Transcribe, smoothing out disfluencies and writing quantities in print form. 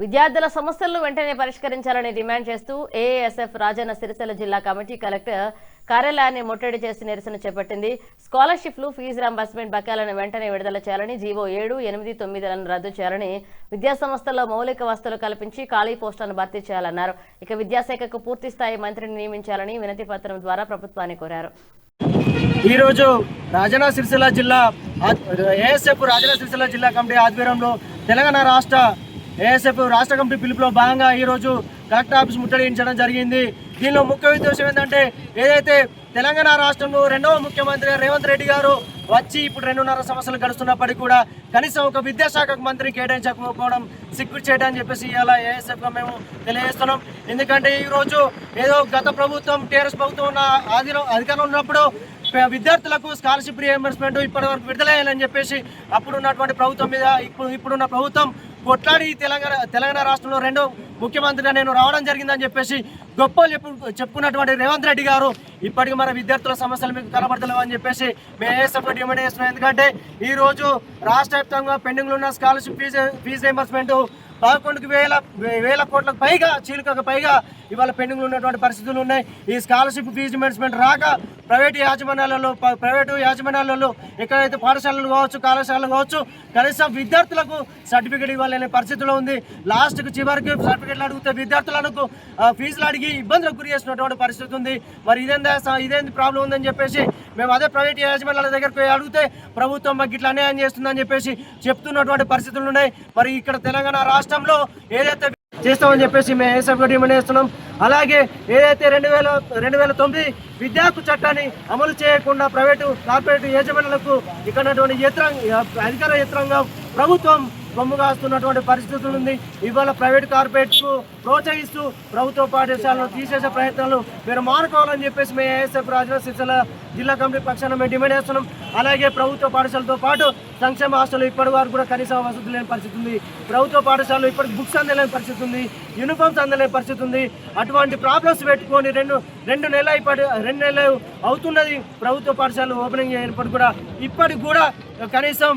విద్యార్థుల సమస్యలను వెంటనే పరిష్కరించాలని డిమాండ్ చేస్తూ ఏఎస్ఎఫ్ రాజన్న సిరిసిల్ల జిల్లా కమిటీ కలెక్టర్ కార్యాలయాన్ని ముట్టడి చేసి నిరసన చేపట్టింది. స్కాలర్షిప్లు, ఫీజు రింబర్స్మెంట్ బకాయిలను వెంటనే విడుదల చేయాలని, జీవో 7, 8, 9లను రద్దు చేయాలని, విద్యాసంస్థల్లో మౌలిక వసతులు కల్పించి ఖాళీ పోస్టులను భర్తీ చేయాలన్నారు. ఇక విద్యాశాఖకు పూర్తి స్థాయి మంత్రిని నియమించాలని వినతి పత్రం ద్వారా ప్రభుత్వాన్ని కోరారు. ఈరోజు రాజన్న సిరిసిల్ల జిల్లా ఏఎస్ఎఫ్ రాజన్న సిరిసిల్ల జిల్లా కమిటీ ఆధ్వర్యంలో తెలంగాణ రాష్ట్ర ఏఎస్ఎఫ్ రాష్ట్ర కమిటీ పిలుపులో భాగంగా ఈరోజు కలెక్టర్ ఆఫీస్ ముట్టడించడం జరిగింది. దీనిలో ముఖ్య ఉద్దేశం ఏంటంటే, ఏదైతే తెలంగాణ రాష్ట్రంలో రెండవ ముఖ్యమంత్రి రేవంత్ రెడ్డి గారు వచ్చి ఇప్పుడు 2.5 సంవత్సరాలు గడుస్తున్నప్పటికీ కూడా కనీసం ఒక విద్యాశాఖకు మంత్రి కేటాయించకపోవడం సిగ్గు చేయడం చెప్పేసి ఇలా ఏఎస్ఎఫ్గా మేము తెలియజేస్తున్నాం. ఎందుకంటే ఈరోజు ఏదో గత ప్రభుత్వం టీఆర్ఎస్ ప్రభుత్వం ఉన్న అధికారంలో ఉన్నప్పుడు విద్యార్థులకు స్కాలర్షిప్ రియంబర్స్మెంట్ ఇప్పటివరకు విడుదలయ్యాలని చెప్పేసి అప్పుడు ఉన్నటువంటి ప్రభుత్వం మీద ఇప్పుడున్న ప్రభుత్వం కొట్లాడి తెలంగాణ రాష్ట్రంలో రెండో ముఖ్యమంత్రిగా నేను రావడం జరిగిందని చెప్పేసి గొప్పలు చెప్పుకున్నటువంటి రేవంత్ రెడ్డి గారు ఇప్పటికీ మన విద్యార్థుల సమస్యలు మీకు కనబడతలేవు అని చెప్పేసి మేము ఏఎస్ఎఫ్ డిమాండ్ చేస్తున్నాం. ఎందుకంటే ఈరోజు రాష్ట్ర వ్యాప్తంగా పెండింగ్లో ఉన్న స్కాలర్షిప్ ఫీజు రియంబర్స్మెంట్ 11,000 కోట్లకు పైగా, చీలికకు పైగా ఇవాళ పెండింగ్లో ఉన్నటువంటి పరిస్థితులు ఉన్నాయి. ఈ స్కాలర్షిప్ ఫీజు రియంబర్స్మెంట్ రాక ప్రైవేటు యాజమాన్యాలలో ఎక్కడైతే పాఠశాలలు కావచ్చు, కళాశాలలు కావచ్చు, కనీసం విద్యార్థులకు సర్టిఫికేట్ ఇవ్వాలనే పరిస్థితిలో ఉంది. లాస్ట్కి చివరికి సర్టిఫికేట్లు అడిగితే విద్యార్థులకు ఫీజులు అడిగి ఇబ్బందులకు గురి చేసినటువంటి పరిస్థితి ఉంది. మరి ఇదేంది ప్రాబ్లం ఉందని చెప్పేసి మేము అదే ప్రైవేట్ యాజమాన్యాల దగ్గరికి అడిగితే ప్రభుత్వం మాకు ఇట్లా అన్యాయం చేస్తుందని చెప్పేసి చెప్తున్నటువంటి పరిస్థితులు ఉన్నాయి. మరి ఇక్కడ తెలంగాణ రాష్ట్రంలో ఏదైతే చేస్తామని చెప్పేసి మేము ఏఎస్ఎఫ్గా డిమాండ్ చేస్తున్నాం. అలాగే ఏదైతే 2009 విద్యా హక్కు చట్టాన్ని అమలు చేయకుండా కార్పొరేట్ యాజమాన్యాలకు ఇక్కడ అధికార యంత్రాంగం ప్రభుత్వం బొమ్మగాస్తున్నటువంటి పరిస్థితులు ఉంది. ఇవాళ కార్పొరేట్కు ప్రోత్సహిస్తూ ప్రభుత్వ పాఠశాలను తీసేసే ప్రయత్నాలు మీరు మానుకోవాలని చెప్పేసి మేము ఏఎస్ఎఫ్ రాజన్న సిరిసిల్ల జిల్లా కమిటీ పక్షాన మేము డిమాండ్ చేస్తున్నాం. అలాగే ప్రభుత్వ పాఠశాలతో పాటు సంక్షేమ హాస్టల్ ఇప్పటి వరకు కూడా కనీస వసతులు లేని పరిస్థితి ఉంది. ప్రభుత్వ పాఠశాలలో ఇప్పటికి బుక్స్ అందలేని పరిస్థితి ఉంది, యూనిఫామ్స్ అందలేని పరిస్థితి ఉంది. అటువంటి ప్రాబ్లమ్స్ పెట్టుకొని రెండు నెలలు అవుతున్నది ప్రభుత్వ పాఠశాలలు ఓపెనింగ్ అయినప్పటికీ కూడా ఇప్పటికి కూడా కనీసం